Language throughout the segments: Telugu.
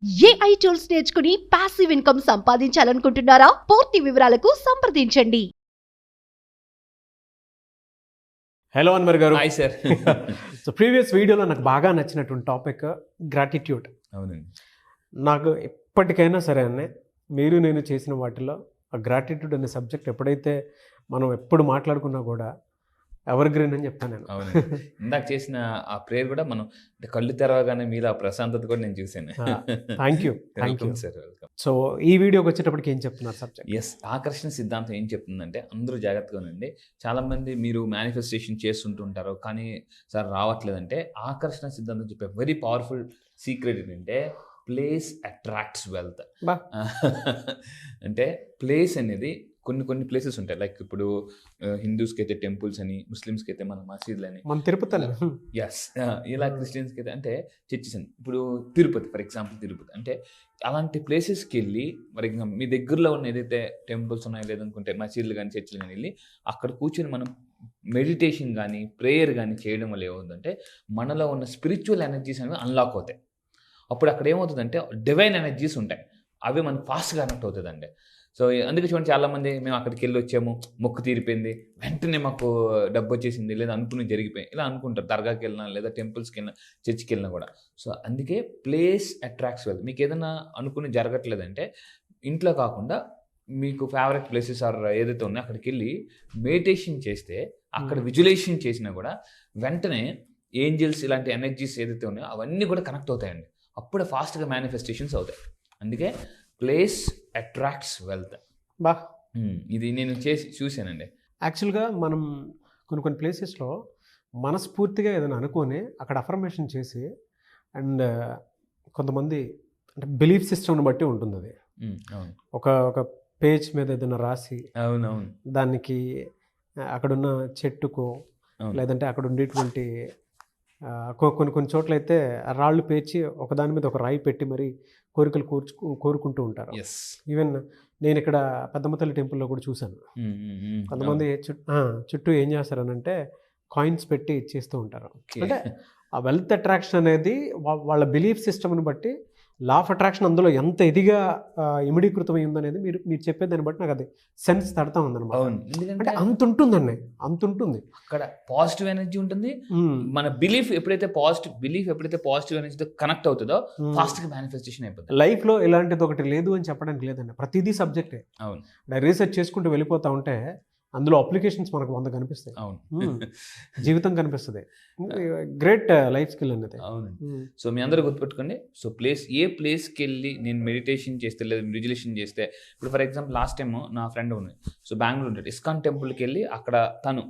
ఏఐ టూల్స్ నేర్చుకుని పాసివ్ ఇన్కమ్ సంపాదించాలనుకుంటున్నారా? పూర్తి వివరాలకు సంప్రదించండి. హలో అన్వర్ గారు. Hi sir. సో ప్రీవియస్ వీడియోలో నాకు బాగా నచ్చినటువంటి టాపిక్ గ్రాటిట్యూడ్. అవునండి. నాకు ఎప్పటికైనా సరే అనే మీరు నేను చేసిన వాటిలో ఆ గ్రాటిట్యూడ్ అనే సబ్జెక్ట్ ఎప్పుడైతే మనం ఎప్పుడు మాట్లాడుకున్నా కూడా ఎవర్ గ్రీన్ అని చెప్తాను నేను. అవునండి. ఇందాక చేసిన ఆ ప్రేయర్ కూడా మనం అంటే కళ్ళు తెరవగానే మీలో ఆ ప్రశాంతత కూడా నేను చూశాను. Thank you sir. Welcome. So ఈ వీడియోకి వచ్చేటప్పటికి ఏం చెప్తున్నారు సబ్జెక్ట్? ఎస్, ఆకర్షణ సిద్ధాంతం ఏం చెప్తుందంటే అందరూ జాగ్రత్తగా ఉండండి. చాలామంది మీరు మేనిఫెస్టేషన్ చేస్తుంటుంటారు కానీ సార్ రావట్లేదంటే ఆకర్షణ సిద్ధాంతం చెప్పే వెరీ పవర్ఫుల్ సీక్రెట్ ఏంటంటే ప్లేస్ అట్రాక్ట్స్ వెల్త్. అంటే ప్లేస్ అనేది కొన్ని ప్లేసెస్ ఉంటాయి. లైక్ ఇప్పుడు హిందూస్కి అయితే టెంపుల్స్ అని, ముస్లిమ్స్కి అయితే మన మసీదులు అని, మన తిరుపతి. ఎస్, ఇలా క్రిస్టియన్స్కి అయితే అంటే చర్చిస్ అని. ఇప్పుడు తిరుపతి ఫర్ ఎగ్జాంపుల్, తిరుపతి అంటే అలాంటి ప్లేసెస్కి వెళ్ళి ఫర్ ఎగ్జాంపుల్ మీ దగ్గరలో ఉన్న ఏదైతే టెంపుల్స్ ఉన్నాయో లేదనుకుంటే మసీదులు కానీ చర్చిలు కానీ వెళ్ళి అక్కడ కూర్చొని మనం మెడిటేషన్ కానీ ప్రేయర్ కానీ చేయడం వల్ల ఏమవుతుందంటే మనలో ఉన్న స్పిరిచువల్ ఎనర్జీస్ అనేవి అన్లాక్ అవుతాయి. అప్పుడు అక్కడ ఏమవుతుందంటే డివైన్ ఎనర్జీస్ ఉంటాయి, అవి మనకు ఫాస్ట్గా కనెక్ట్ అవుతుందండి. సో అందుకే చూడండి చాలామంది మేము అక్కడికి వెళ్ళి వచ్చాము, మొక్కు తీరిపోయింది, వెంటనే మాకు డబ్బు వచ్చేసింది, లేదా అనుకుని జరిగిపోయింది ఇలా అనుకుంటారు. దర్గాకి వెళ్ళినా లేదా టెంపుల్స్కి వెళ్ళినా చర్చికి వెళ్ళినా కూడా. సో అందుకే ప్లేస్ అట్రాక్ట్స్ వెల్త్. మీకు ఏదైనా అనుకుని జరగట్లేదంటే ఇంట్లో కాకుండా మీకు ఫేవరెట్ ప్లేసెస్ ఆర్ ఏదైతే ఉన్నాయో అక్కడికి వెళ్ళి మెడిటేషన్ చేస్తే, అక్కడ విజువలైజేషన్ చేసినా కూడా వెంటనే ఏంజల్స్ ఇలాంటి ఎనర్జీస్ ఏదైతే ఉన్నాయో అవన్నీ కూడా కనెక్ట్ అవుతాయండి. అప్పుడే ఫాస్ట్గా మేనిఫెస్టేషన్స్ అవుతాయి. అందుకే ప్లేస్ అట్రాక్ట్స్ వెల్త్. బా, ఇది నేను చూశానండి. యాక్చువల్గా మనం కొన్ని ప్లేసెస్లో మనస్ఫూర్తిగా ఏదైనా అనుకొని అక్కడ అఫర్మేషన్ చేసి అండ్ కొంతమంది అంటే బిలీఫ్ సిస్టమ్ని బట్టి ఉంటుంది అది. అవును. ఒక పేజ్ మీద ఏదైనా రాసి అవునవును దానికి అక్కడున్న చెట్టుకో లేదంటే అక్కడ ఉండేటువంటి కొన్ని చోట్ల అయితే రాళ్ళు పేర్చి ఒకదాని మీద ఒక రాయి పెట్టి మరి కోరికలు కోరుకుంటూ ఉంటారు. ఈవెన్ నేను ఇక్కడ పెద్దమ్మ తల్లి టెంపుల్లో కూడా చూశాను. కొంతమంది చుట్టూ ఏం చేస్తారనంటే కాయిన్స్ పెట్టి చేస్తూ ఉంటారు. అంటే ఆ వెల్త్ అట్రాక్షన్ అనేది వాళ్ళ బిలీఫ్ సిస్టమ్ని బట్టి లా ఆఫ్ అట్రాక్షన్ అందులో ఎంత ఇదిగా ఇమిడీకృతమై ఉందనేది మీరు చెప్పేదాన్ని బట్టి నాకు అది సెన్స్ తడతా ఉందన్నమాట. అంటే అంత ఉంటుందండి, అంత ఉంటుంది. అక్కడ పాజిటివ్ ఎనర్జీ ఉంటుంది. మన బిలీఫ్ ఎప్పుడైతే పాజిటివ్ ఎనర్జీతో కనెక్ట్ అవుతుందో ఫాస్ట్గా మేనిఫెస్టేషన్ అయిపోతుంది. లైఫ్లో ఇలాంటిది ఒకటి లేదు అని చెప్పడానికి లేదండి, ప్రతిదీ సబ్జెక్టే. అవును. రీసెర్చ్ చేసుకుంటూ వెళ్ళిపోతా ఉంటే అందులో అప్లికేషన్స్ మనకు 100 కనిపిస్తాయి. అవును, జీవితం కనిపిస్తుంది. గ్రేట్ లైఫ్ స్కిల్ అనేది. అవును. సో మీ అందరూ గుర్తుపెట్టుకోండి. సో ఏ ప్లేస్కి వెళ్ళి నేను మెడిటేషన్ చేస్తే లేదా విజువలైజేషన్ చేస్తే, ఇప్పుడు ఫర్ ఎగ్జాంపుల్ లాస్ట్ టైం నా ఫ్రెండ్ ఉంది, సో బెంగళూరు ఉంటాడు, ఇస్కాన్ టెంపుల్కి వెళ్ళి అక్కడ తను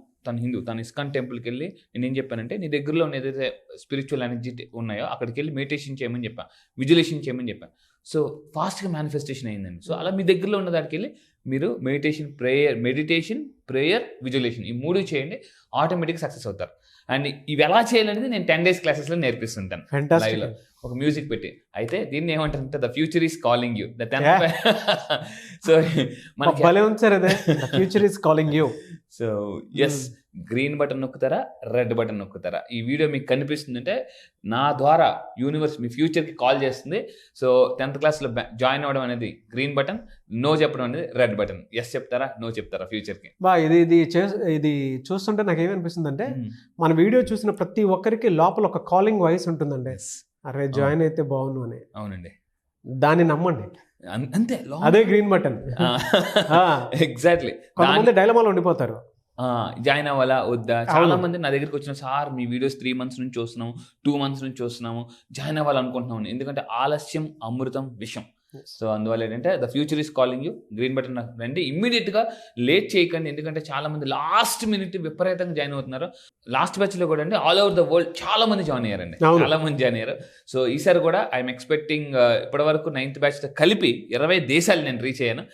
హిందూ, తను ఇస్కాన్ టెంపుల్కి వెళ్ళి నేను ఏం చెప్పానంటే నీ దగ్గరలో ఏదైతే స్పిరిచువల్ ఎనర్జీ ఉన్నాయో అక్కడికి వెళ్ళి మెడిటేషన్ చేయమని చెప్పాను, విజువలైజేషన్ చేయమని చెప్పాను. సో ఫాస్ట్గా మేనిఫెస్టేషన్ అయిందండి. సో అలా మీ దగ్గరలో ఉన్న దానికి వెళ్ళి మీరు మెడిటేషన్, ప్రేయర్, విజువలైజేషన్ ఈ 3 చేయండి, ఆటోమేటిక్గా సక్సెస్ అవుతారు. అండ్ ఇవి ఎలా చేయాలనేది నేను 10 days క్లాసెస్లో నేర్పిస్తుంటాను లైవ్లో, ఒక మ్యూజిక్ పెట్టి. అయితే దీన్ని ఏమంటారంటే the future is calling you. So future is calling you. So yes, green button నొక్కుతారా, రెడ్ బటన్ నొక్కుతారా? ఈ వీడియో మీకు కనిపిస్తుందంటే నా ద్వారా యూనివర్స్ మీ ఫ్యూచర్కి కాల్ చేస్తుంది. సో 10th క్లాస్లో జాయిన్ అవ్వడం అనేది గ్రీన్ బటన్, నో చెప్పడం అనేది రెడ్ బటన్. ఎస్ చెప్తారా, నో చెప్తారా ఫ్యూచర్కి? ఇది చూస్తుంటే నాకు ఏమనిపిస్తుంది అంటే మన వీడియో చూసిన ప్రతి ఒక్కరికి లోపల ఒక కాలింగ్ వాయిస్ ఉంటుందండి. అరే జాయిన్ అయితే బాగుండు అని. అవునండి, దాన్ని నమ్మండి, అంతే. అదే గ్రీన్ బటన్. ఎగ్జాక్ట్లీ. కొంతమంది డైలమాలో ఉండిపోతారు, జాయిన్ అవ్వాలా వద్దా. చాలా మంది నా దగ్గరికి వచ్చిన, సార్ మీ వీడియోస్ 3 months నుంచి చూస్తున్నాము, 2 months నుంచి చూస్తున్నాము, జాయిన్ అవ్వాలనుకుంటున్నాము. ఎందుకంటే ఆలస్యం అమృతం విషం. సో అందువల్ల ఏంటంటే the future is calling you, green button రండి, ఇమ్మీడియట్గా లేట్ చేయకండి. ఎందుకంటే చాలా మంది లాస్ట్ మినిట్ విపరీతంగా జాయిన్ అవుతున్నారు. లాస్ట్ బ్యాచ్లో కూడా అండి ఆల్ ఓవర్ ద వరల్డ్ చాలా మంది జాయిన్ అయ్యారండి, చాలా మంది జాయిన్ అయ్యారు. సో ఈసారి కూడా ఐఎమ్ ఎక్స్పెక్టింగ్ ఇప్పటి వరకు 9th బ్యాచ్తో కలిపి 20 దేశాలు నేను రీచ్ అయ్యాను.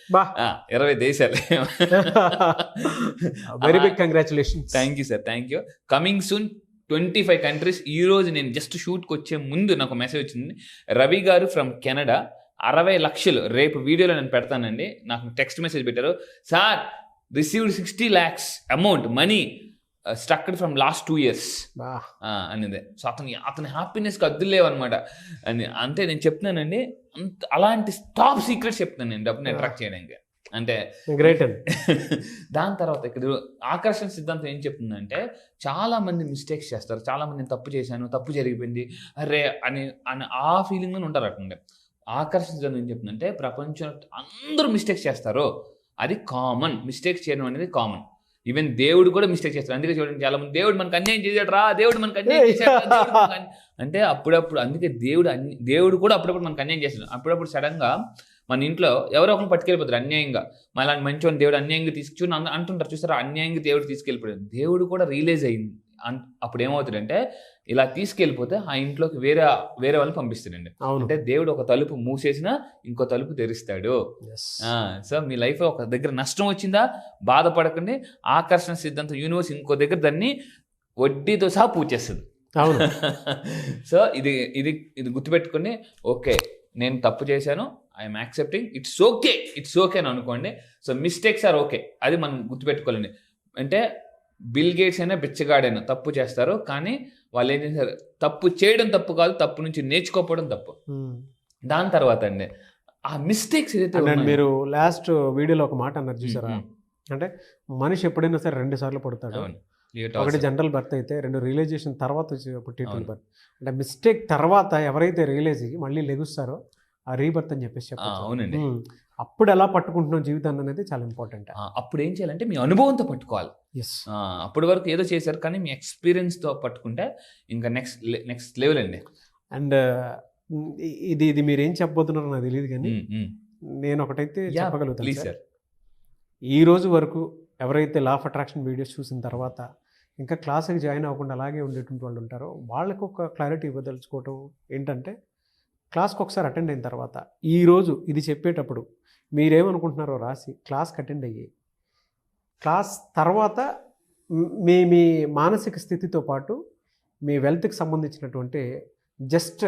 20 దేశాలు. Very big congratulations. Thank you sir, thank you. Coming soon 25 countries. ఈ రోజు నేను జస్ట్ షూట్కి వచ్చే ముందు నాకు మెసేజ్ వచ్చింది, రవి గారు ఫ్రమ్ కెనడా 60 lakhs రేపు వీడియోలో నేను పెడతానండి. నాకు టెక్స్ట్ మెసేజ్ పెట్టారు, sir received 60 lakhs amount money struck from last 2 years అనేది. సో అతని హ్యాపీనెస్కి అద్దులేవు అనమాట. అని అంటే నేను చెప్తున్నానండి, అలాంటి టాప్ సీక్రెట్స్ చెప్తాను నేను డబ్బుని అట్రాక్ట్ చేయడానికి. అంటే గ్రేట్ అండి. దాని తర్వాత ఇక్కడ ఆకర్షణ సిద్ధాంతం ఏం చెప్తుందంటే, చాలా మంది మిస్టేక్స్ చేస్తారు, చాలా మంది నేను తప్పు చేశాను, తప్పు జరిగిపోయింది అరే అని ఆ ఫీలింగ్లో ఉంటారు. అట్లా ఆకర్షణ సిద్ధాంతం ఏం చెప్తుందంటే, ప్రపంచం అందరూ మిస్టేక్స్ చేస్తారు, అది కామన్, మిస్టేక్స్ చేయడం అనేది కామన్. ఈవెన్ దేవుడు కూడా మిస్టేక్ చేస్తారు. అందుకే చూడండి, చాలా మంది దేవుడు మనకు అన్యాయం చేశాడు రా, దేవుడు మనకు అన్యాయం చేశాడు అంటే అప్పుడప్పుడు, అందుకే దేవుడు కూడా అప్పుడప్పుడు మనకు అన్యాయం చేస్తాడు. అప్పుడప్పుడు సడన్గా మన ఇంట్లో ఎవరో ఒకరు పట్టుకెళ్ళిపోతారు అన్యాయంగా, మళ్ళీ మంచివాడిని దేవుడు అన్యాయంగా తీసుకుని అంటుంటారు చూస్తారా, అన్యాయంగా దేవుడు తీసుకెళ్ళిపోయాడు. దేవుడు కూడా రియలైజ్ అయింది. అప్పుడు ఏమవుతుందంటే, ఇలా తీసుకెళ్ళిపోతే ఆ ఇంట్లోకి వేరే వాళ్ళని పంపిస్తాడండి. అంటే దేవుడు ఒక తలుపు మూసేసినా ఇంకో తలుపు తెరుస్తాడు. సో మీ లైఫ్లో ఒక దగ్గర నష్టం వచ్చిందా, బాధపడకండి, ఆకర్షణ సిద్ధాంతం యూనివర్స్ ఇంకో దగ్గర దాన్ని వడ్డీతో సహా పూచేస్తుంది. సో ఇది గుర్తుపెట్టుకుని, ఓకే నేను తప్పు చేశాను, ఐఎమ్ యాక్సెప్టింగ్, ఇట్స్ ఓకే అని అనుకోండి. సో మిస్టేక్స్ ఆర్ ఓకే, అది మనం గుర్తుపెట్టుకోవాలండి. అంటే బిల్ గేట్స్ అయినా బిచ్చగాడైనా తప్పు చేస్తారు, కానీ వాళ్ళు ఏం చేశారు, తప్పు చేయడం తప్పు కాదు, తప్పు నుంచి నేర్చుకోకపోవడం తప్పు. దాని తర్వాత అండి ఆ మిస్టేక్స్ ఏదైతే మీరు లాస్ట్ వీడియోలో ఒక మాట అన్నారు చూసారా, అంటే మనిషి ఎప్పుడైనా సరే 2 సార్లు పడతాడు. ఒకటి జనరల్ బర్త్ అయితే, 2 రియలైజేషన్ తర్వాత పుట్టేటువంటి బర్త్. అంటే మిస్టేక్ తర్వాత ఎవరైతే రియలైజ్ అయ్యి మళ్ళీ లెగుస్తారో ఆ రీబర్త్ అని చెప్పేసి చెప్పారు. అవునండి. అప్పుడు ఎలా పట్టుకుంటున్నాం జీవితాన్ని అనేది చాలా ఇంపార్టెంట్. అప్పుడు ఏం చేయాలంటే మీ అనుభవంతో పట్టుకోవాలి. అప్పటి వరకు ఏదో చేశారు, కానీ మీ ఎక్స్పీరియన్స్తో పట్టుకుంటే ఇంకా నెక్స్ట్ లెవెల్ అండి. అండ్ ఇది మీరు ఏం చెప్పబోతున్నారో నాకు తెలియదు, కానీ నేను ఒకటైతే చెప్పగలుగుతాను సార్. ఈ రోజు వరకు ఎవరైతే లా ఆఫ్ అట్రాక్షన్ వీడియోస్ చూసిన తర్వాత ఇంకా క్లాస్కి జాయిన్ అవ్వకుండా అలాగే ఉండేటువంటి వాళ్ళు ఉంటారో, వాళ్ళకు ఒక క్లారిటీ ఇవ్వదలుచుకోవటం ఏంటంటే, క్లాస్కి ఒకసారి అటెండ్ అయిన తర్వాత ఈరోజు ఇది చెప్పేటప్పుడు మీరేమనుకుంటున్నారో రాసి క్లాస్కి అటెండ్ అయ్యి, క్లాస్ తర్వాత మీ మానసిక స్థితితో పాటు మీ వెల్త్కి సంబంధించినటువంటి జస్ట్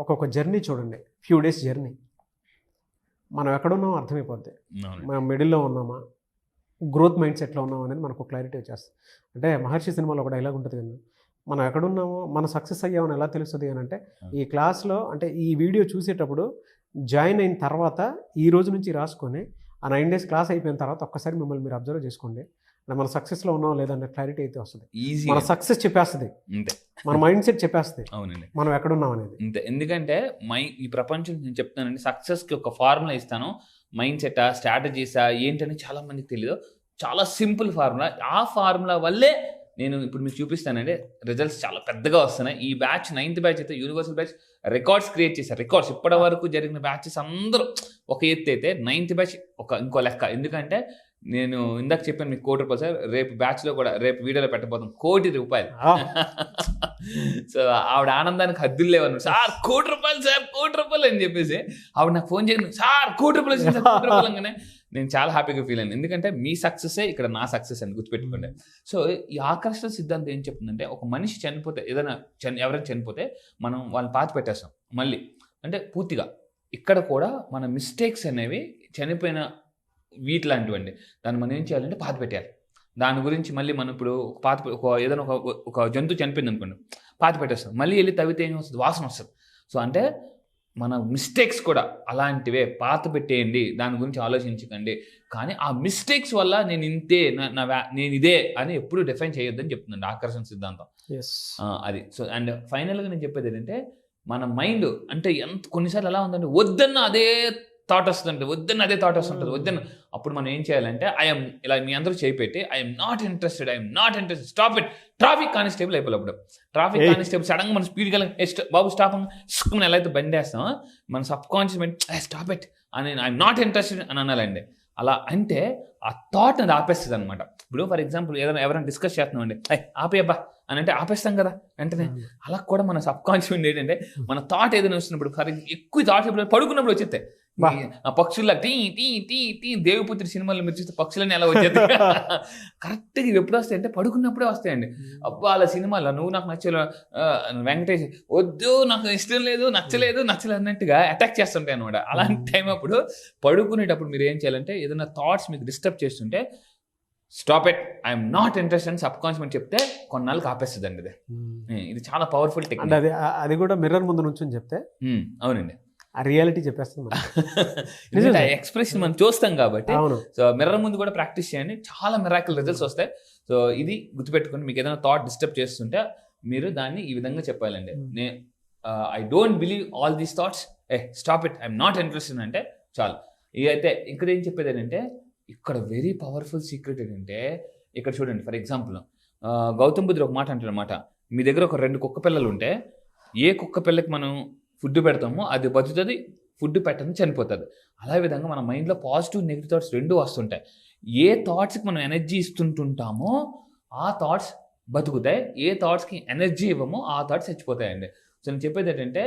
ఒక్కొక్క జర్నీ చూడండి, ఫ్యూ డేస్ జర్నీ. మనం ఎక్కడున్నామో అర్థమైపోద్ది. మనం మిడిల్లో ఉన్నామా, గ్రోత్ మైండ్ సెట్లో ఉన్నాం అనేది మనకు క్లారిటీ వచ్చేస్తుంది. అంటే మహర్షి సినిమాలో ఒక డైలాగ్ ఉంటుంది కదా, మనం ఎక్కడున్నామో మన సక్సెస్ అయ్యామని ఎలా తెలుస్తుంది అని అంటే, ఈ క్లాస్లో అంటే ఈ వీడియో చూసేటప్పుడు జాయిన్ అయిన తర్వాత ఈ రోజు నుంచి రాసుకొని ఆ 9 days క్లాస్ అయిపోయిన తర్వాత ఒక్కసారి మిమ్మల్ని మీరు అబ్జర్వ్ చేసుకోండి. అంటే మన సక్సెస్లో ఉన్నాం లేదంటే క్లారిటీ అయితే వస్తుంది. మన సక్సెస్ చెప్పేస్తుంది, మన మైండ్ సెట్ చెప్పేస్తుంది. అవునండి, మనం ఎక్కడున్నాం అనేది. అంతే. ఎందుకంటే ఈ ప్రపంచం నేను చెప్తానండి, సక్సెస్కి ఒక ఫార్ములా ఇస్తాను. మైండ్ సెటా, స్ట్రాటజీసా ఏంటని చాలా మందికి తెలియదు. చాలా సింపుల్ ఫార్ములా. ఆ ఫార్ములా వల్లే నేను ఇప్పుడు మీకు చూపిస్తానండి, రిజల్ట్స్ చాలా పెద్దగా వస్తున్నాయి. ఈ బ్యాచ్ 9th బ్యాచ్ అయితే యూనివర్సల్ బ్యాచ్ రికార్డ్స్ క్రియేట్ చేశారు. రికార్డ్స్ ఇప్పటి వరకు జరిగిన బ్యాచెస్ అందరూ ఒక ఎత్తు అయితే 9th బ్యాచ్ ఇంకో లెక్క. ఎందుకంటే నేను ఇందాక చెప్పాను మీకు ₹1,00,00,000 సార్, రేపు బ్యాచ్లో కూడా రేపు వీడియోలో పెట్టబోతాం ₹1,00,00,000. సో ఆవిడ ఆనందానికి హద్దులు లేవన్నారు. సార్ ₹1,00,00,000 సార్, ₹1,00,00,000 అని చెప్పేసి ఆవిడ నాకు ఫోన్ చేసి, సార్ ₹1,00,00,000 అనగానే నేను చాలా హ్యాపీగా ఫీల్ అయ్యాను. ఎందుకంటే మీ సక్సెసే ఇక్కడ నా సక్సెస్ అని గుర్తుపెట్టుకోండి. సో ఈ ఆకర్షణ సిద్ధాంతం ఏం చెప్తుందంటే, ఒక మనిషి చనిపోతే, ఎవరైనా చనిపోతే మనం వాళ్ళని పాతి పెట్టేస్తాం మళ్ళీ, అంటే పూర్తిగా. ఇక్కడ కూడా మన మిస్టేక్స్ అనేవి చనిపోయిన వీటిలాంటివండి. దాన్ని మనం ఏం చేయాలంటే పాతి పెట్టాలి. దాని గురించి మళ్ళీ మనం ఇప్పుడు ఏదైనా ఒక జంతువు చనిపోయింది అనుకోండి, పాతి పెట్టేస్తాం, మళ్ళీ వెళ్ళి తవ్వితే ఏం వస్తుంది, వాసన వస్తుంది. సో అంటే మన మిస్టేక్స్ కూడా అలాంటివే, పాత పెట్టేయండి, దాని గురించి ఆలోచించకండి. కానీ ఆ మిస్టేక్స్ వల్ల నేను ఇంతే, నేను ఇదే అని ఎప్పుడు డిఫైన్ చేయొద్దని చెప్తుందండి ఆకర్షణ సిద్ధాంతం. అది. సో అండ్ ఫైనల్గా నేను చెప్పేది ఏంటంటే, మన మైండ్ అంటే కొన్నిసార్లు ఎలా ఉందంటే, వద్దన్న అదే థాట్ వస్తుందంటే, వద్దన్న అదే థాట్ వస్తుంటుంది, వద్దన్న. అప్పుడు మనం ఏం చేయాలంటే, ఇలా మీ అందరూ చేపెట్టి, I am not interested, stop it. Traffic constable అయిపోయి, అప్పుడు ట్రాఫిక్ కానిస్టేబుల్ సడన్గా మనం స్పీడ్గా బాబు స్టాప్ అని ఎలా అయితే బండి వేస్తామో, మన sub conscious mind stop it అని, ఐఎమ్ నాట్ ఇంట్రెస్టెడ్ అని అనాలండి. అలా అంటే ఆ థాట్ అది ఆపేస్తుంది అనమాట. ఇప్పుడు ఫర్ ఎగ్జాంపుల్ ఎవరైనా డిస్కస్ చేస్తున్నామండి, ఆపేయబ్బా అని అంటే ఆపేస్తాం కదా వెంటనే. అలా కూడా మన సబ్ కాన్షియస్ మైండ్ ఏంటంటే, మన థాట్ ఏదైనా వస్తున్నప్పుడు, ఎక్కువ థాట్స్ ఎప్పుడు పడుకున్నప్పుడు వచ్చేస్తే, ఆ పక్షుల్లా టీ టీ టీ టీ దేవిపుత్రి సినిమాలో మీరు చూస్తే పక్షులని ఎలా వచ్చేది కరెక్ట్గా ఇవి ఎప్పుడు వస్తాయి అంటే పడుకున్నప్పుడే వస్తాయండి. అబ్బా అలా సినిమాలో నువ్వు నాకు నచ్చలేదు, వెంకటేష్ వద్దు నాకు ఇష్టం లేదు, నచ్చలేదు అన్నట్టుగా అటాక్ చేస్తుంటాయి అనమాట. అలాంటి టైం అప్పుడు పడుకునేటప్పుడు మీరు ఏం చేయాలంటే, ఏదైనా థాట్స్ మీకు డిస్టర్బ్ చేస్తుంటే stop it, I'm not interested sub conscious చెప్తే కొన్నాళ్ళకి ఆపేస్తుంది అండి. ఇది చాలా పవర్ఫుల్ టెక్నిక్. అది కూడా మిర్రర్ ముందు నుంచి చెప్తే. అవునండి. ఆ రియాలిటీ చెప్పేస్తుంది మనకి. ఎందుకంటే ఆ ఎక్స్ప్రెషన్ మనం చూస్తాం కాబట్టి. అవును. సో మిర్రర్ ముందు కూడా ప్రాక్టీస్ చేయండి, చాలా మిరాకిల్ రిజల్ట్స్ వస్తాయి. సో ఇది గుర్తుపెట్టుకోండి, మీకు ఏదైనా థాట్ డిస్టర్బ్ చేస్తుంటే మీరు దాన్ని ఈ విధంగా చెప్పాలండి. I don't believe all these thoughts, stop it, I'm not interested అంటే చాలు. ఇక అయితే ఇక్కడ ఏం చెప్పేది ఏంటంటే, ఇక్కడ వెరీ పవర్ఫుల్ సీక్రెట్ ఏంటంటే, ఇక్కడ చూడండి ఫర్ ఎగ్జాంపుల్ గౌతమ్ బుద్ధుడు ఒక మాట అంటాడు అనమాట. మీ దగ్గర ఒక 2 కుక్క పిల్లలు ఉంటే, ఏ కుక్క పిల్లకి మనం ఫుడ్ పెడతామో అది బతుకుతుంది, ఫుడ్ పెట్టని చనిపోతుంది. అలా విధంగా మన మైండ్లో పాజిటివ్ నెగిటివ్ థాట్స్ 2 వస్తుంటాయి. ఏ థాట్స్కి మనం ఎనర్జీ ఇస్తుంటుంటామో ఆ థాట్స్ బతుకుతాయి, ఏ థాట్స్కి ఎనర్జీ ఇవ్వమో ఆ థాట్స్ చచ్చిపోతాయండి. సో నేను చెప్పేది ఏంటంటే,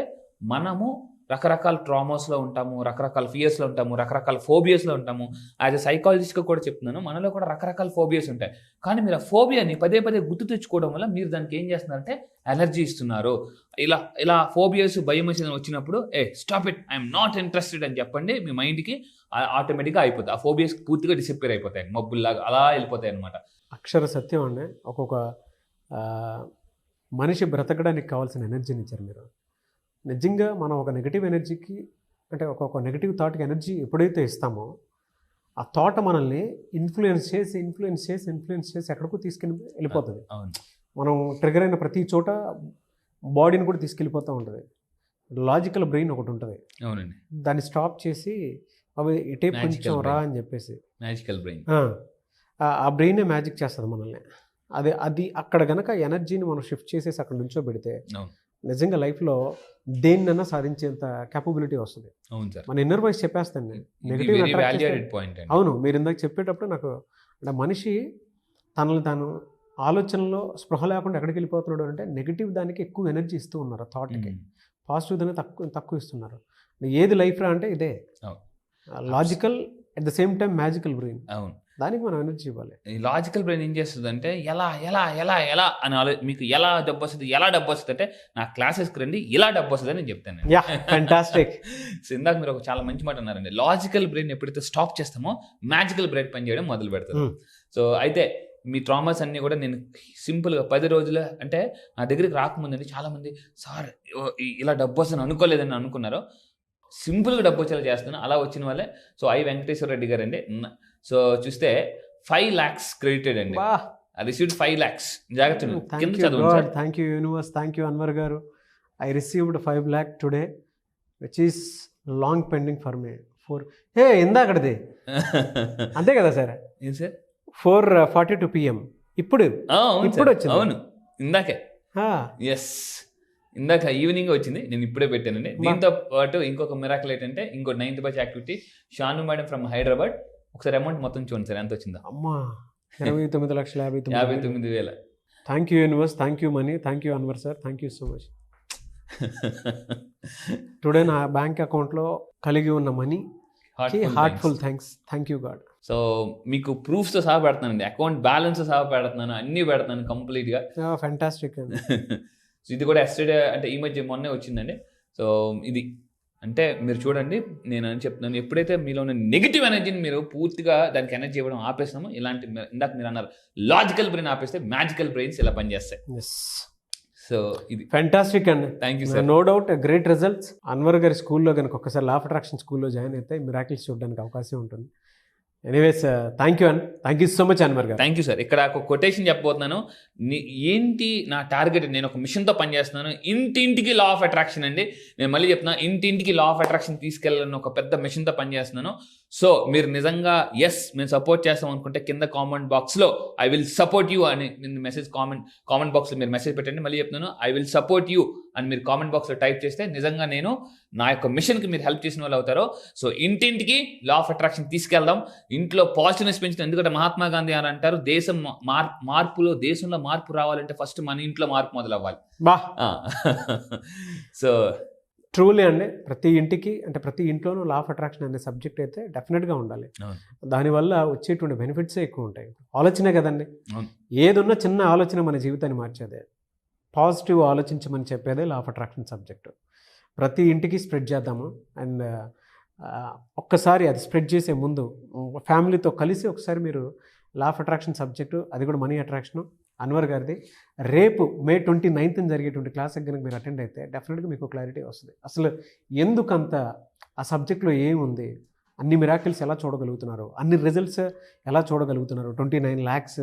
మనము రకరకాల ట్రామాస్లో ఉంటాము, రకరకాల ఫియర్స్లో ఉంటాము, రకరకాల ఫోబియాస్లో ఉంటాము. యాజ్ ఎ సైకాలజిస్ట్గా కూడా చెప్తున్నాను, మనలో కూడా రకరకాల ఫోబియాస్ ఉంటాయి. కానీ మీరు ఆ ఫోబియాని పదే పదే గుర్తు తెచ్చుకోవడం వల్ల మీరు దానికి ఏం చేస్తున్నారంటే ఎనర్జీ ఇస్తున్నారు. ఇలా ఫోబియాస్ భయం వచ్చినప్పుడు stop it, I'm not interested అని చెప్పండి. మీ మైండ్కి ఆటోమేటిక్గా అయిపోతుంది, ఆ ఫోబియాస్ పూర్తిగా డిసిపేర్ అయిపోతాయి, మబ్బుల్లాగా అలా వెళ్ళిపోతాయి అనమాట. అక్షర సత్యం అండి. ఒక్కొక్క మనిషి బ్రతకడానికి కావాల్సిన ఎనర్జీని ఇచ్చారు మీరు. నిజంగా మనం ఒక నెగిటివ్ ఎనర్జీకి, అంటే ఒక్కొక్క నెగిటివ్ థాట్కి ఎనర్జీ ఎప్పుడైతే ఇస్తామో ఆ థాట్ మనల్ని ఇన్ఫ్లుయెన్స్ చేసి ఎక్కడికో వెళ్ళిపోతుంది. మనం ట్రిగర్ అయిన ప్రతి చోట బాడీని కూడా తీసుకెళ్ళిపోతూ ఉంటుంది. లాజికల్ బ్రెయిన్ ఒకటి ఉంటుంది, అవునండి, దాన్ని స్టాప్ చేసి అవి ఇటే కొంచెం రా అని చెప్పేసి మ్యాజికల్ బ్రెయిన్, ఆ బ్రెయినే మ్యాజిక్ చేస్తుంది మనల్ని. అది అక్కడ గనక ఎనర్జీని మనం షిఫ్ట్ చేసేసి అక్కడ నుంచో పెడితే నిజంగా లైఫ్లో దేన్నైనా సాధించేంత క్యాపబిలిటీ వస్తుంది. అవును సార్, మన ఇన్నర్ వాయిస్ చెప్పేస్తాను. నెగిటివ్ అవును, మీరు ఇందాక చెప్పేటప్పుడు నాకు అంటే మనిషి తనని తాను ఆలోచనలో స్పృహ లేకుండా ఎక్కడికి వెళ్ళిపోతున్నాడు అంటే నెగిటివ్ దానికి ఎక్కువ ఎనర్జీ ఇస్తూ ఉన్నారు, థాట్కి. పాజిటివ్ దాన్ని తక్కువ ఇస్తున్నారు. ఏది లైఫ్ రా అంటే ఇదే logical at the same time magical brain. అవును, దానికి మనం ఎనర్జీ ఇవ్వాలి. ఈ లాజికల్ బ్రెయిన్ ఏం చేస్తుంది అంటే ఎలా ఎలా ఎలా ఎలా అని మీకు ఎలా డబ్బు వస్తుంది అంటే నా క్లాసెస్కి రండి, ఇలా డబ్బు వస్తుంది అని నేను చెప్తాను. ఫ్యాంటాస్టిక్. సో ఇందాక మీరు ఒక చాలా మంచి మాట అన్నారండి. లాజికల్ బ్రెయిన్ ఎప్పుడైతే స్టాప్ చేస్తామో మ్యాజికల్ బ్రెయిన్ పనిచేయడం మొదలు పెడుతుంది. సో అయితే మీ ట్రామాస్ అన్నీ కూడా నేను సింపుల్గా 10 రోజులు అంటే నా దగ్గరికి రాకముందండి చాలామంది సార్ ఇలా డబ్బు వస్తుందని అనుకోలేదని అనుకున్నారు. సింపుల్గా డబ్బు వచ్చేలా చేస్తున్నాను, అలా వచ్చిన వాళ్ళే. సో వెంకటేశ్వర రెడ్డి గారు అండి. సో చూస్తే 5 lakhs క్రెడిటెడ్ అండి. I received 5 lakhs. జాగ్రత్త కింద చదవండి. Thank you universe, thank you Anwar గారు. I received 5 lakh today which is long pending for me. ఇందాకటిది అంతే కదా సార్? ఏం సార్? 4:42 PM ఇప్పుడు వచ్చింది. అవును, ఇందాకే. ఎస్, ఇందాక ఈవినింగ్ వచ్చింది, నేను ఇప్పుడే పెట్టానండి. దీంతో పాటు ఇంకొక మిరాకిల్ ఏంటంటే ఇంకో 9th batch activity Shanu madam from Hyderabad. ఒకసారి అమౌంట్ మొత్తం చూడండి సార్ ఎంత వచ్చిందా. అమ్మా 29,59,000. Thank you universe, thank you money, thank you Anwar sir, thank you so much. Today నా బ్యాంక్ అకౌంట్లో కలిగి ఉన్న money heartful thanks, thank you God. So మీకు ప్రూఫ్స్తో సహా పెడుతున్నానండి, అకౌంట్ బ్యాలెన్స్ సహా పెడుతున్నాను, అన్నీ పెడుతున్నాను కంప్లీట్గా. ఫ్యాంటాస్టిక్ అండి. సో ఇది కూడా ఎస్టర్డే అంటే ఈ మధ్య మొన్నే వచ్చిందండి. సో ఇది అంటే మీరు చూడండి, నేను అని చెప్తున్నాను, ఎప్పుడైతే మీలో ఉన్న నెగిటివ్ ఎనర్జీని మీరు పూర్తిగా దానికి ఎనర్జీ ఇవ్వడం ఆపేస్తామో, ఇలాంటి ఇందాక మీరు అన్నారు లాజికల్ బ్రెయిన్ ఆపేస్తే మ్యాజికల్ బ్రెయిన్స్ ఇలా పనిచేస్తాయి. సో ఇది ఫ్యాంటాస్టిక్ అండి. Thank you sir. No doubt great results. Anwar గారి స్కూల్లో కనుక ఒక్కసారి లా ఆఫ్ అట్రాక్షన్ స్కూల్లో జాయిన్ అయితే మిరాకిల్స్ చూడడానికి అవకాశం ఉంటుంది. Anyways thank you thank you so much Anwar గారు. Thank you sir. ఇక్కడ ఒక కొటేషన్ చెప్పబోతున్నాను. ఏంటి నా టార్గెట్, నేను ఒక మిషన్తో పనిచేస్తున్నాను, ఇంటింటికి లా ఆఫ్ అట్రాక్షన్ అండి. నేను మళ్ళీ చెప్తున్నా, ఇంటింటికి లా ఆఫ్ అట్రాక్షన్ తీసుకెళ్ళాలని ఒక పెద్ద మిషన్తో పనిచేస్తున్నాను. సో మీరు నిజంగా మేము సపోర్ట్ చేస్తాం అనుకుంటే కింద కామెంట్ బాక్స్లో ఐ విల్ సపోర్ట్ యూ అని మెసేజ్ కామెంట్ బాక్స్లో మీరు మెసేజ్ పెట్టండి. మళ్ళీ చెప్తున్నాను, ఐ విల్ సపోర్ట్ యూ అని మీరు కామెంట్ బాక్స్లో టైప్ చేస్తే నిజంగా నేను నా యొక్క మిషన్కి మీరు హెల్ప్ చేసిన వాళ్ళు అవుతారో. సో ఇంటింటికి లా ఆఫ్ అట్రాక్షన్ తీసుకెళ్దాం, ఇంట్లో పాజిటివ్నెస్ పెంచుతాం. ఎందుకంటే మహాత్మా గాంధీ అని అంటారు, దేశంలో మార్పు రావాలంటే ఫస్ట్ మన ఇంట్లో మార్పు మొదలవ్వాలి. సో ట్రూలీ అండి, ప్రతి ఇంటికి అంటే ప్రతి ఇంట్లోనూ లా ఆఫ్ అట్రాక్షన్ అనే సబ్జెక్ట్ అయితే డెఫినెట్గా ఉండాలి. దానివల్ల వచ్చేటువంటి బెనిఫిట్సే ఎక్కువ ఉంటాయి. ఆలోచనే కదండి, ఏదున్నా చిన్న ఆలోచన మన జీవితాన్ని మార్చేదే. పాజిటివ్ ఆలోచించమని చెప్పేదే లా ఆఫ్ అట్రాక్షన్ సబ్జెక్టు. ప్రతి ఇంటికి స్ప్రెడ్ చేద్దాము. అండ్ ఒక్కసారి అది స్ప్రెడ్ చేసే ముందు ఫ్యామిలీతో కలిసి ఒకసారి మీరు లా ఆఫ్ అట్రాక్షన్ సబ్జెక్టు, అది కూడా మనీ అట్రాక్షను అన్వర్ గారిది. రేపు మే 29న జరిగేటువంటి క్లాస్కి కనుక మీరు అటెండ్ అయితే డెఫినెట్గా మీకు క్లారిటీ వస్తుంది. అసలు ఎందుకంత ఆ సబ్జెక్ట్లో ఏముంది, అన్ని మిరాకిల్స్ ఎలా చూడగలుగుతున్నారు, అన్ని రిజల్ట్స్ ఎలా చూడగలుగుతున్నారు, 29 lakhs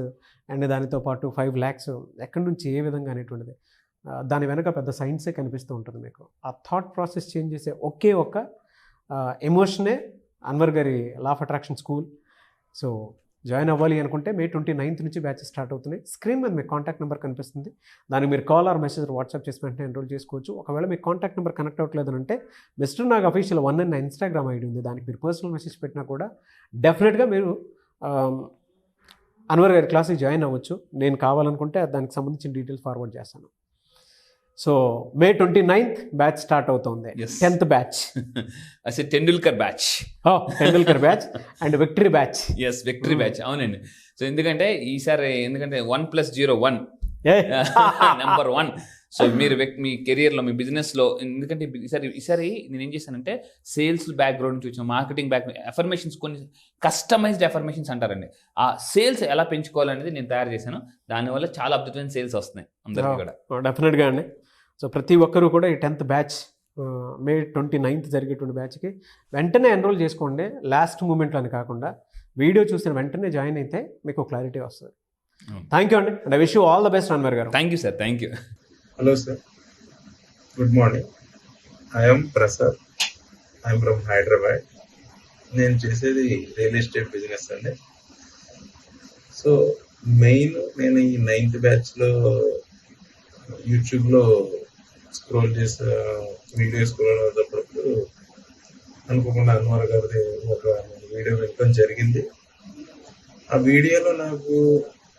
అండ్ దానితో పాటు 5 lakhs ఎక్కడి నుంచి ఏ విధంగా అనేటువంటిది దాని వెనక పెద్ద సైన్సే కనిపిస్తూ ఉంటుంది మీకు. ఆ థాట్ ప్రాసెస్ చేంజ్ చేసే ఒకే ఒక ఎమోషనే అన్వర్ గారి లా of attraction school. So join అవ్వాలి అనుకుంటే మే 29th నుంచి బ్యాచెస్ స్టార్ట్ అవుతున్నాయి. స్క్రీన్ మీద మీకు కాంటాక్ట్ నెంబర్ కనిపిస్తుంది, దానికి మీరు కాల్ ఆర్ మెసేజ్ వాట్సాప్ చేసి వెంటనే ఎన్రోల్ చేసుకోవచ్చు. ఒకవేళ మీకు కాంటాక్ట్ నెంబర్ కనెక్ట్ అవ్వట్లేదు అంటే మిస్టర్ నాగ్ అఫీషియల్ 1 అన్న ఇన్స్టాగ్రామ్ ఐడి ఉంది, దానికి మీరు పర్సనల్ మెసేజ్ పెట్టినా కూడా డెఫినెట్గా మీరు అన్వర్ గారి క్లాస్కి జాయిన్ అవ్వచ్చు. నేను కావాలనుకుంటే దానికి సంబంధించిన డీటెయిల్స్ ఫార్వర్డ్ చేస్తాను. So May 29th batch start అవుతుంది. 10th batch Tendulkar batch, Tendulkar batch and victory batch. Yes, victory batch. అవునండి. సో ఎందుకంటే ఈసారి 1+01 నెంబర్ 1. సో మీరు మీ కెరియర్లో, మీ బిజినెస్లో, ఎందుకంటే ఈసారి నేను ఏం చేశానంటే సేల్స్ బ్యాక్గ్రౌండ్ నుంచి వచ్చిన మార్కెటింగ్ ఎఫర్మేషన్స్, కొన్ని కస్టమైజ్డ్ ఎఫర్మేషన్స్ అంటారండి. ఆ సేల్స్ ఎలా పెంచుకోవాలనేది నేను తయారు చేశాను. దానివల్ల చాలా అద్భుతమైన సేల్స్ వస్తున్నాయి అందరికీ కూడా. డెఫినెట్గా అండి. సో ప్రతి ఒక్కరూ కూడా ఈ 10th బ్యాచ్ మే 29th జరిగేటువంటి బ్యాచ్కి వెంటనే ఎన్రోల్ చేసుకోండి. లాస్ట్ మూమెంట్లో అని కాకుండా వీడియో చూసిన వెంటనే జాయిన్ అయితే మీకు క్లారిటీ వస్తుంది. థ్యాంక్ యూ అండి, and I wish you all the best Anwar గారు. Thank you sir. Thank you. Hello sir, good morning. I am Prasad. I am from Hyderabad. నేను చేసేది రియల్ ఎస్టేట్ బిజినెస్ అండి. సో నేను ఈ 9th బ్యాచ్లో యూట్యూబ్లో స్క్రోల్ చేసే వీడియో స్క్రోల్ అవుతున్నప్పుడు అనుకోకుండా అన్వర్ గారిది ఒక వీడియో వినడం జరిగింది. ఆ వీడియోలో నాకు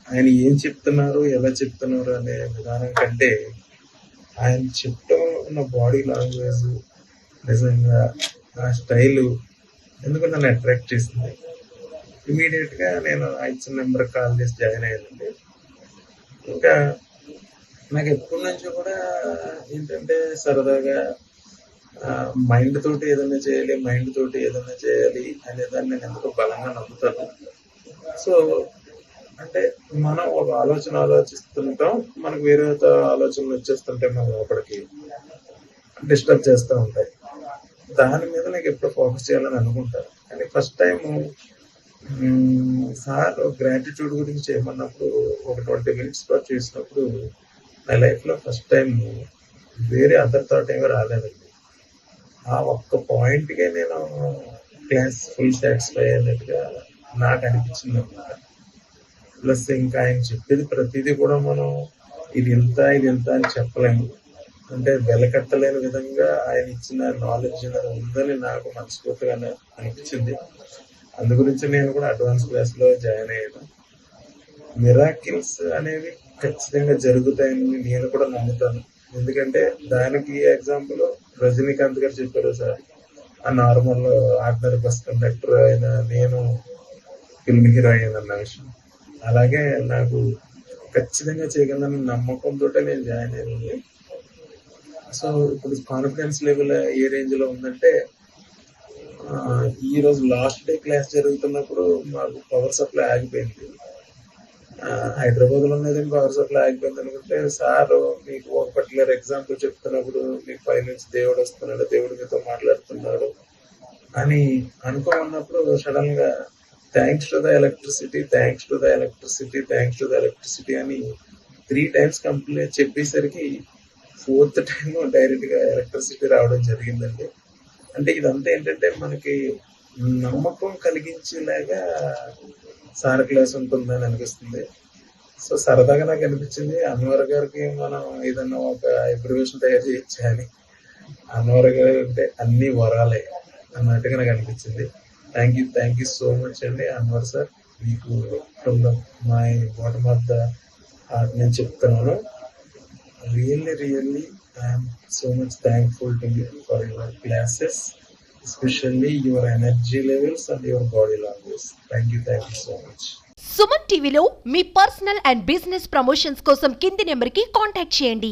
ఆయన ఏం చెప్తున్నారు, ఎలా చెప్తున్నారు అనే విధానం కంటే ఆయన చెప్తూ ఉన్న బాడీ లాంగ్వేజ్, నిజంగా ఆ స్టైలు ఎందుకు నన్ను అట్రాక్ట్ చేసింది. ఇమీడియట్గా నేను ఇచ్చిన నెంబర్కి కాల్ చేసి జాయిన్ అయ్యానండి. ఇంకా నాకు ఎప్పటి నుంచో కూడా ఏంటంటే సరదాగా మైండ్ తోటి ఏదైనా చేయాలి అనేదాన్ని నేను ఎందుకో బలంగా నమ్ముతాను. సో అంటే మనం ఒక ఆలోచిస్తుంటాం, మనకు వేరే ఆలోచనలు వచ్చేస్తుంటాయి, మనం లోపలికి డిస్టర్బ్ చేస్తూ ఉంటాయి. దాని మీద నాకు ఎప్పుడు ఫోకస్ చేయాలని అనుకుంటాను. కానీ ఫస్ట్ టైం సార్ గ్రాటిట్యూడ్ గురించి చేయమన్నప్పుడు ఒక 20 minutes పాటు చేసినప్పుడు నా లైఫ్లో ఫస్ట్ టైం వేరే అదర్ థాట్ ఏమీ రాలేదండి. ఆ ఒక్క పాయింట్కే నేను క్లాస్ ఫుల్ సాటిస్ఫై అయినట్టుగా నాకు అనిపించింది అన్నమాట. ప్లస్ ఇంకా ఆయన చెప్పేది ప్రతిదీ కూడా మనం ఇది ఎంత అని చెప్పలేము. అంటే వెలకట్టలేని విధంగా ఆయన ఇచ్చిన నాలెడ్జ్ ఉందని నాకు మనస్ఫూర్తిగా అనిపించింది. అందు గురించి నేను కూడా అడ్వాన్స్ క్లాస్లో జాయిన్ అయ్యాను. మిరాకిల్స్ అనేవి ఖచ్చితంగా జరుగుతాయని నేను కూడా నమ్ముతాను. ఎందుకంటే దానికి ఎగ్జాంపుల్ రజనీకాంత్ గారు చెప్పారు సార్. ఆ నార్మల్ ఆర్డినరీ బస్ కండక్టర్ అయిన నేను ఫిల్మ్ హీరో అయ్యానన్న విషయం. అలాగే నాకు ఖచ్చితంగా చేయగలనని నమ్మకంతో నేను జాయిన్ అయ్యాను. సో ఇప్పుడు కాన్ఫిడెన్స్ లెవెల్ ఏ రేంజ్లో ఉందంటే, ఈరోజు లాస్ట్ డే క్లాస్ జరుగుతున్నప్పుడు మాకు పవర్ సప్లై ఆగిపోయింది. హైదరాబాద్లో ఉన్నది పవర్ సప్లై ఆగిపోయింది అనుకుంటే, సార్ మీకు ఒక పర్టికులర్ ఎగ్జాంపుల్ చెప్తున్నప్పుడు మీకు పై నుంచి దేవుడు వస్తున్నాడు, దేవుడు మీతో మాట్లాడుతున్నాడు అని అనుకోమన్నప్పుడు సడన్గా థ్యాంక్స్ టు ద ఎలక్ట్రిసిటీ అని 3 times కంప్లీట్ చెప్పేసరికి 4th time డైరెక్ట్గా ఎలక్ట్రిసిటీ రావడం జరిగిందండి. అంటే ఇదంతా ఏంటంటే మనకి నమ్మకం కలిగించేలాగా సార్ క్లాస్ ఉంటుందని అనిపిస్తుంది. సో సరదాగా నాకు అనిపించింది అన్వర్ గారికి మనం ఏదన్నా ఒక అబ్రివేషన్ తయారు చేయొచ్చు అని. అన్వర్ గారు అంటే అన్ని వరాలే అన్నట్టుగా నాకు అనిపించింది. థ్యాంక్ యూ సో మచ్ అండి అన్వర్ సార్. మీకు from the my bottom of the heart నేను చెప్తున్నాను, really I'm so much thankful to you for your classes, especially your energy levels and your body language. Thank you so much. Suman టీవీలో మీ పర్సనల్ అండ్ బిజినెస్ ప్రమోషన్స్ కోసం కింది నెంబర్కి కాంటాక్ట్ చేయండి.